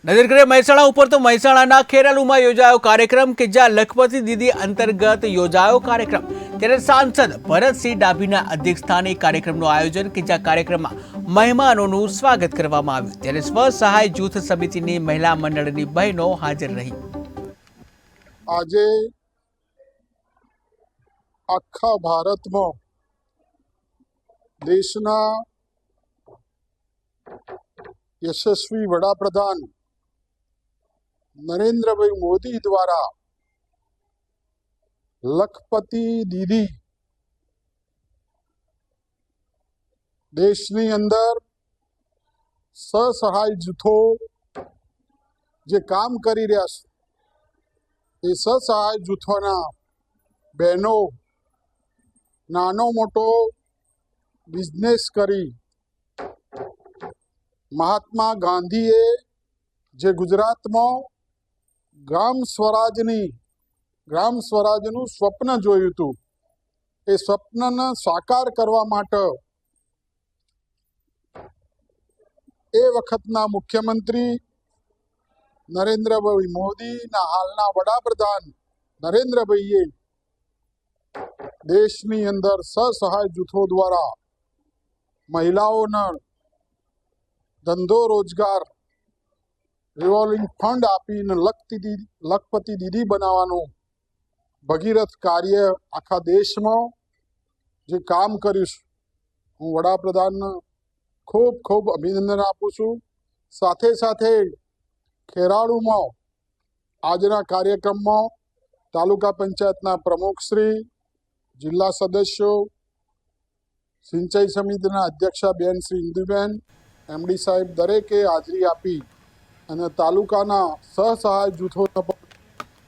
નજર કરીએ મહેસાણા ઉપર તો મહેસાણાના ખેરાલુમાં યોજાયો કાર્યક્રમ કે જ્યાં લખપતિ દીદી અંતર્ગત યોજાયો કાર્યક્રમ। ત્યારે સાંસદ ભરતસિંહ ડાભીના અધ્યક્ષસ્થાને કાર્યક્રમનું આયોજન કે જ્યાં કાર્યક્રમમાં મહેમાનોનું સ્વાગત કરવામાં આવ્યું। ત્યારે સ્વ સહાય જૂથ સમિતિની મહિલા મંડળની બહેનો હાજર રહી। આજે આખા ભારતમાં દેશના યશસ્વી વડાપ્રધાન નરેન્દ્રભાઈ મોદી દ્વારા લખપતિ દીદી દેશની અંદર સ્વસહાય જૂથો જે કામ કરી રહ્યા છે એ સ્વસહાય જૂથોના બહેનો નાનો મોટો બિઝનેસ કરી મહાત્મા ગાંધીએ જે ગુજરાતમાં ગ્રામ સ્વરાજનું સ્વપ્ન જોયું હતું એ સ્વપ્નને સાકાર કરવા માટે એ વખતના મુખ્યમંત્રી નરેન્દ્રભાઈ મોદીના હાલના વડાપ્રધાન નરેન્દ્રભાઈએ દેશની અંદર સ્વસહાય જૂથો દ્વારા મહિલાઓને ધંધો રોજગાર રિવોલ્વિંગ ફંડ આપીને લખપતિ દીદી બનાવવાનું ભગીરથ કાર્ય આખા દેશમાં જે કામ કર્યું છે હું વડાપ્રધાનને ખૂબ ખૂબ અભિનંદન આપું છું। સાથે સાથે ખેરાલુમાં આજના કાર્યક્રમમાં તાલુકા પંચાયતના પ્રમુખશ્રી, જિલ્લા સદસ્યો, સિંચાઈ સમિતિના અધ્યક્ષા બેન શ્રી ઇન્દુબેન, એમડી સાહેબ દરેકે હાજરી આપી અને તાલુકાના સ્વસહાય જૂથોને પણ